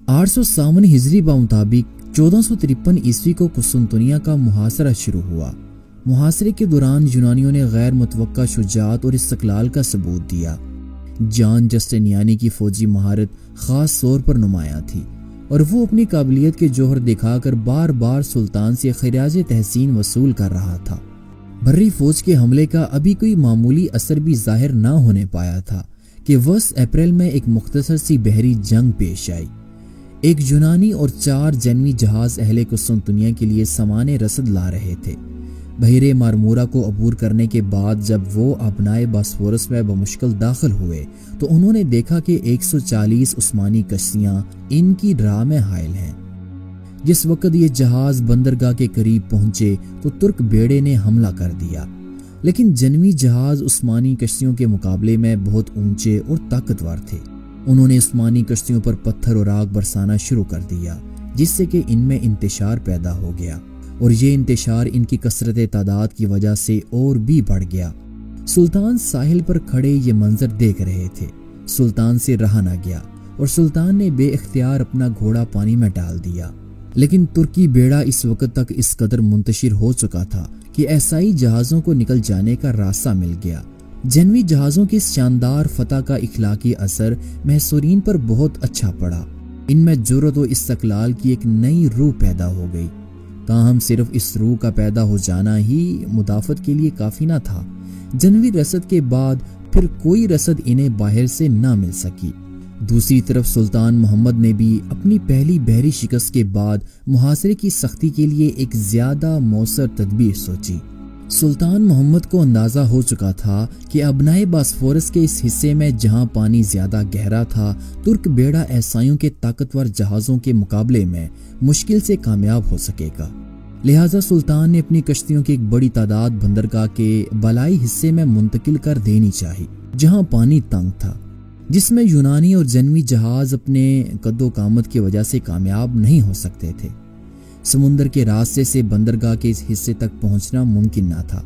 857 ہجری بمطابق 1453 عیسوی کو قسطنطنیہ کا محاصرہ شروع ہوا۔ محاصرے کے دوران یونانیوں نے غیر متوقع شجاعت اور استقلال کا ثبوت دیا۔ جان جسٹینیانی کی فوجی مہارت خاص طور پر نمایاں تھی اور وہ اپنی قابلیت کے جوہر دکھا کر بار بار سلطان سے خراج تحسین وصول کر رہا تھا۔ بحری فوج کے حملے کا ابھی کوئی معمولی اثر بھی ظاہر نہ ہونے پایا تھا کہ 20 اپریل میں ایک مختصر سی بحری جنگ پیش آئی۔ ایک یونانی اور 4 جنوی جہاز اہل قسطنطنیہ کے لیے سامان رسد لا رہے تھے۔ بحیرہ مرمورہ کو عبور کرنے کے بعد جب وہ ابنائے باسفورس میں بمشکل داخل ہوئے تو انہوں نے دیکھا کہ 140 عثمانی کشتیاں ان کی راہ میں حائل ہیں۔ جس وقت یہ جہاز بندرگاہ کے قریب پہنچے تو ترک بیڑے نے حملہ کر دیا، لیکن جنوی جہاز عثمانی کشتیوں کے مقابلے میں بہت اونچے اور طاقتور تھے۔ انہوں نے عثمانی کشتیوں پر پتھر اور آگ برسانا شروع کر دیا، جس سے کہ ان میں انتشار پیدا ہو گیا، اور یہ انتشار ان کی کثرت تعداد کی وجہ سے اور بھی بڑھ گیا۔ سلطان ساحل پر کھڑے یہ منظر دیکھ رہے تھے۔ سلطان سے رہا نہ گیا اور سلطان نے بے اختیار اپنا گھوڑا پانی میں ڈال دیا، لیکن ترکی بیڑا اس وقت تک اس قدر منتشر ہو چکا تھا کہ ایسائی جہازوں کو نکل جانے کا راستہ مل گیا۔ جنوی جہازوں کی اس شاندار فتح کا اخلاقی اثر محصورین پر بہت اچھا پڑا۔ ان میں جرأت و استقلال کی ایک نئی روح پیدا ہو گئی۔ تاہم صرف اس روح کا پیدا ہو جانا ہی مدافعت کے لیے کافی نہ تھا۔ جنوی رسد کے بعد پھر کوئی رسد انہیں باہر سے نہ مل سکی۔ دوسری طرف سلطان محمد نے بھی اپنی پہلی بحری شکست کے بعد محاصرے کی سختی کے لیے ایک زیادہ مؤثر تدبیر سوچی۔ سلطان محمد کو اندازہ ہو چکا تھا کہ ابنائے باسفورس کے اس حصے میں جہاں پانی زیادہ گہرا تھا، ترک بیڑا عیسائیوں کے طاقتور جہازوں کے مقابلے میں مشکل سے کامیاب ہو سکے گا۔ لہٰذا سلطان نے اپنی کشتیوں کی ایک بڑی تعداد بندرگاہ کے بالائی حصے میں منتقل کر دینی چاہی، جہاں پانی تنگ تھا، جس میں یونانی اور جنوی جہاز اپنے قد و قامت کی وجہ سے کامیاب نہیں ہو سکتے تھے۔ سمندر کے راستے سے بندرگاہ کے اس حصے تک پہنچنا ممکن نہ تھا،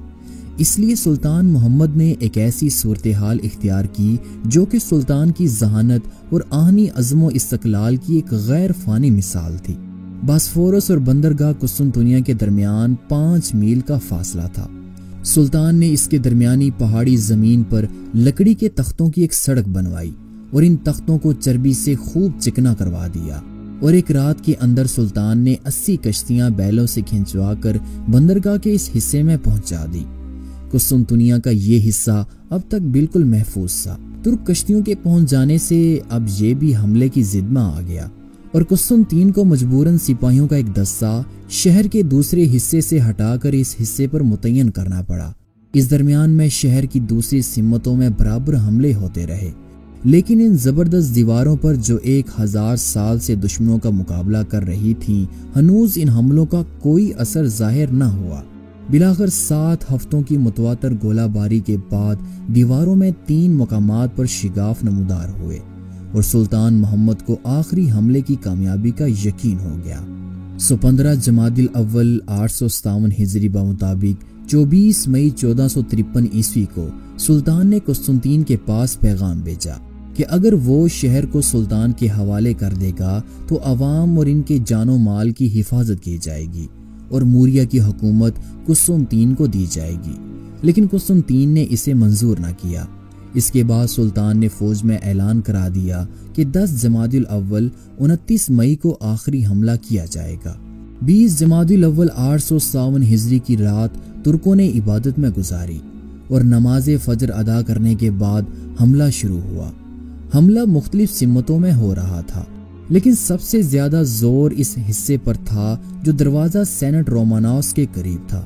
اس لیے سلطان محمد نے ایک ایسی صورتحال اختیار کی جو کہ سلطان کی ذہانت اور آہنی عزم و استقلال کی ایک غیر فانی مثال تھی۔ باسفورس اور بندرگاہ قسطنطنیہ کے درمیان 5 میل کا فاصلہ تھا۔ سلطان نے اس کے درمیانی پہاڑی زمین پر لکڑی کے تختوں کی ایک سڑک بنوائی اور ان تختوں کو چربی سے خوب چکنا کروا دیا، اور ایک رات کے اندر سلطان نے 80 کشتیاں بیلوں سے کھنچوا کر بندرگاہ کے اس حصے میں پہنچا دی۔ قسطنطنیہ کا یہ حصہ اب تک بالکل محفوظ تھا۔ ترک کشتیوں کے پہنچ جانے سے اب یہ بھی حملے کی ضد میں آ گیا، اور قسطنطین کو مجبوراً سپاہیوں کا ایک دستہ شہر کے دوسرے حصے سے ہٹا کر اس حصے پر متعین کرنا پڑا۔ اس درمیان میں شہر کی دوسری سمتوں میں برابر حملے ہوتے رہے، لیکن ان زبردست دیواروں پر جو 1000 سال سے دشمنوں کا مقابلہ کر رہی تھیں، ہنوز ان حملوں کا کوئی اثر ظاہر نہ ہوا۔ بلاخر 7 ہفتوں کی متواتر گولہ باری کے بعد دیواروں میں 3 مقامات پر شگاف نمودار ہوئے، اور سلطان محمد کو آخری حملے کی کامیابی کا یقین ہو گیا۔ 15 جمادی الاول 857 ہجری بمطابق 24 مئی 1453 عیسوی کو سلطان نے قسطنطین کے پاس پیغام بھیجا کہ اگر وہ شہر کو سلطان کے حوالے کر دے گا تو عوام اور ان کے جان و مال کی حفاظت کی جائے گی اور موریہ کی حکومت قسطنطین کو دی جائے گی، لیکن قسطنطین نے اسے منظور نہ کیا۔ اس کے بعد سلطان نے فوج میں اعلان کرا دیا کہ 10 جمادی الاول 29 مئی کو آخری حملہ کیا جائے گا۔ 20 جمادی الاول 857 ہجری کی رات ترکوں نے عبادت میں گزاری اور نماز فجر ادا کرنے کے بعد حملہ شروع ہوا۔ حملہ مختلف سمتوں میں ہو رہا تھا، لیکن سب سے زیادہ زور اس حصے پر تھا جو دروازہ سینٹ رومانوس کے قریب تھا۔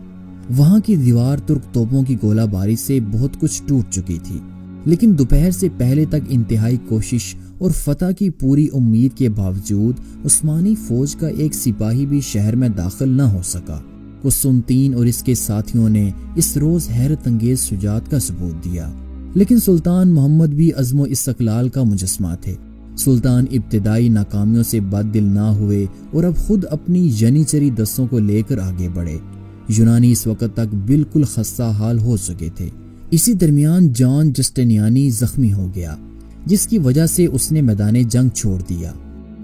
وہاں کی دیوار ترک توپوں کی گولہ باری سے بہت کچھ ٹوٹ چکی تھی، لیکن دوپہر سے پہلے تک انتہائی کوشش اور فتح کی پوری امید کے باوجود عثمانی فوج کا ایک سپاہی بھی شہر میں داخل نہ ہو سکا۔ قسطنطین اور اس کے ساتھیوں نے اس روز حیرت انگیز شجاعت کا ثبوت دیا، لیکن سلطان محمد بھی عزم و استقلال کا مجسمہ تھے۔ سلطان ابتدائی ناکامیوں سے بد دل نہ ہوئے اور اب خود اپنی جنیچری دستوں کو لے کر آگے بڑھے۔ یونانی اس وقت تک بالکل خستہ حال ہو چکے تھے۔ اسی درمیان جان جسٹینیانی زخمی ہو گیا، جس کی وجہ سے اس نے میدان جنگ چھوڑ دیا۔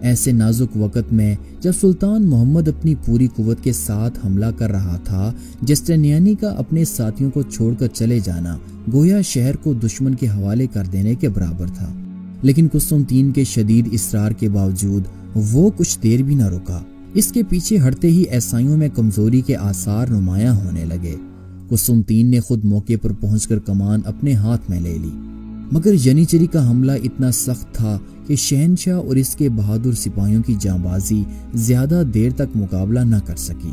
ایسے نازک وقت میں جب سلطان محمد اپنی پوری قوت کے ساتھ حملہ کر رہا تھا، جسٹینیانی کا اپنے ساتھیوں کو چھوڑ کر چلے جانا گویا شہر کو دشمن کے حوالے کر دینے کے برابر تھا۔ لیکن قسطنطین کے شدید اصرار کے باوجود وہ کچھ دیر بھی نہ رکا۔ اس کے پیچھے ہٹتے ہی عیسائیوں میں کمزوری کے آثار نمایاں ہونے لگے۔ قسطنطین نے خود موقع پر پہنچ کر کمان اپنے ہاتھ میں لے لی، مگر ینیچری کا حملہ اتنا سخت تھا کہ شہنشاہ اور اس کے بہادر سپاہیوں کی جانبازی زیادہ دیر تک مقابلہ نہ کر سکی۔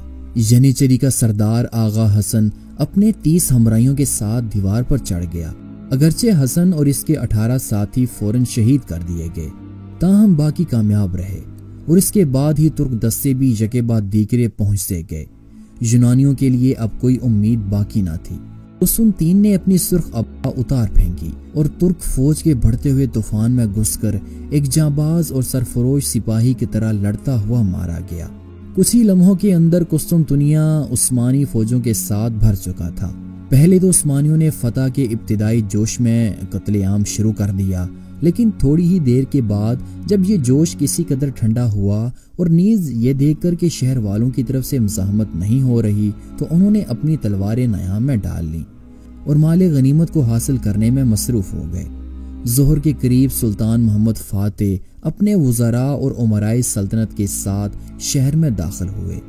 ینیچری کا سردار آغا حسن اپنے 30 ہمراہیوں کے ساتھ دیوار پر چڑھ گیا۔ اگرچہ حسن اور اس کے 18 ساتھی فوراً شہید کر دیے گئے، تاہم باقی کامیاب رہے، اور اس کے بعد ہی ترک دستے بھی یکے بعد دیگرے پہنچتے گئے۔ یونانیوں کے لیے اب کوئی امید باقی نہ تھی۔ قسطنطین نے اپنی سرخ ابا اتار پھینکی اور ترک فوج کے بڑھتے ہوئے طوفان میں گھس کر ایک جانباز اور سرفروش سپاہی کی طرح لڑتا ہوا مارا گیا۔ کچھ ہی لمحوں کے اندر قسطنطنیہ عثمانی فوجوں کے ساتھ بھر چکا تھا۔ پہلے تو عثمانیوں نے فتح کے ابتدائی جوش میں قتل عام شروع کر دیا، لیکن تھوڑی ہی دیر کے بعد جب یہ جوش کسی قدر ٹھنڈا ہوا اور نیز یہ دیکھ کر کہ شہر والوں کی طرف سے مزاحمت نہیں ہو رہی، تو انہوں نے اپنی تلواریں نیام میں ڈال لیں اور مال غنیمت کو حاصل کرنے میں مصروف ہو گئے۔ ظہر کے قریب سلطان محمد فاتح اپنے وزراء اور امرائے سلطنت کے ساتھ شہر میں داخل ہوئے۔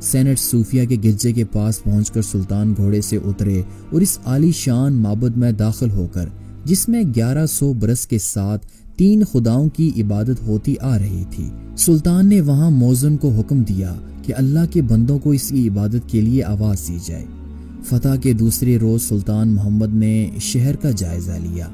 سینٹ صوفیہ کے گرجے کے پاس پہنچ کر سلطان گھوڑے سے اترے اور اس عالی شان معبد میں داخل ہو کر، جس میں 1100 برس کے ساتھ 3 خداؤں کی عبادت ہوتی آ رہی تھی، سلطان نے وہاں مؤذن کو حکم دیا کہ اللہ کے بندوں کو اس کی عبادت کے لیے آواز دی جائے۔ فتح کے دوسرے روز سلطان محمد نے شہر کا جائزہ لیا۔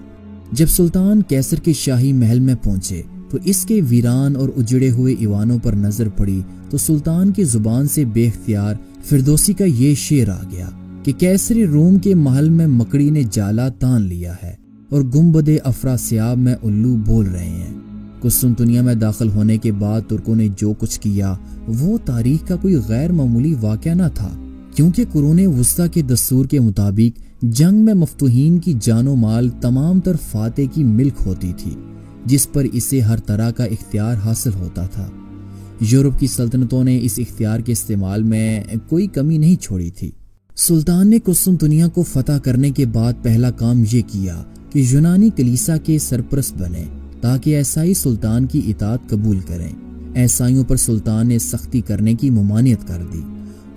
جب سلطان کیسر کے شاہی محل میں پہنچے تو اس کے ویران اور اجڑے ہوئے ایوانوں پر نظر پڑی تو سلطان کی زبان سے بے اختیار فردوسی کا یہ شعر آ گیا کہ کیسر روم کے محل میں مکڑی نے جالا تان لیا ہے اور گنبد افراسیاب میں الو بول رہے ہیں۔ قسطنطنیہ میں داخل ہونے کے بعد ترکوں نے جو کچھ کیا وہ تاریخ کا کوئی غیر معمولی واقعہ نہ تھا، کیونکہ قرون وسطیٰ کے دستور کے مطابق جنگ میں مفتوحین کی جان و مال تمام تر فاتح کی ملک ہوتی تھی، جس پر اسے ہر طرح کا اختیار حاصل ہوتا تھا۔ یورپ کی سلطنتوں نے اس اختیار کے استعمال میں کوئی کمی نہیں چھوڑی تھی۔ سلطان نے قسطنطنیہ کو فتح کرنے کے بعد پہلا کام یہ کیا کہ یونانی کلیسا کے سرپرست بنے تاکہ عیسائی سلطان کی اطاعت قبول کریں۔ عیسائیوں پر سلطان نے سختی کرنے کی ممانعت کر دی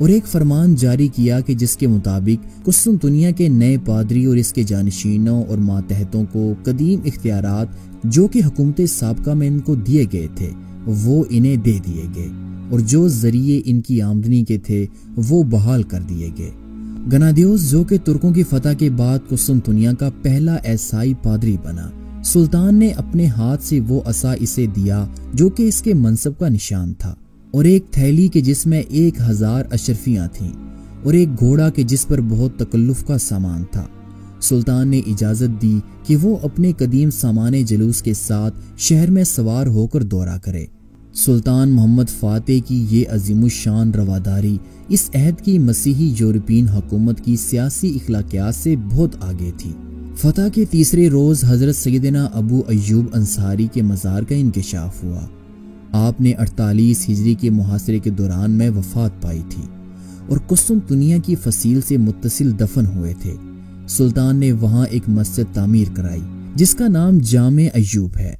اور ایک فرمان جاری کیا کہ جس کے مطابق قسطنطنیہ کے نئے پادری اور اس کے جانشینوں اور ماتحتوں کو قدیم اختیارات جو کہ حکومت سابقہ میں ان کو دیے گئے تھے وہ انہیں دے دیے گئے، اور جو ذریعے ان کی آمدنی کے تھے وہ بحال کر دیے گئے۔ گنادیوس جو کہ ترکوں کی فتح کے بعد قسطنطنیہ کا پہلا عیسائی پادری بنا، سلطان نے اپنے ہاتھ سے وہ عصا اسے دیا جو کہ اس کے منصب کا نشان تھا، اور ایک تھیلی کے جس میں 1000 اشرفیاں تھیں، اور ایک گھوڑا کے جس پر بہت تکلف کا سامان تھا۔ سلطان نے اجازت دی کہ وہ اپنے قدیم سامان جلوس کے ساتھ شہر میں سوار ہو کر دورہ کرے۔ سلطان محمد فاتح کی یہ عظیم الشان رواداری اس عہد کی مسیحی یورپین حکومت کی سیاسی اخلاقیات سے بہت آگے تھی۔ فتح کے تیسرے روز حضرت سیدنا ابو ایوب انصاری کے مزار کا انکشاف ہوا۔ آپ نے 48 ہجری کے محاصرے کے دوران میں وفات پائی تھی اور قسطنطنیہ کی فصیل سے متصل دفن ہوئے تھے۔ سلطان نے وہاں ایک مسجد تعمیر کرائی جس کا نام جامع ایوب ہے۔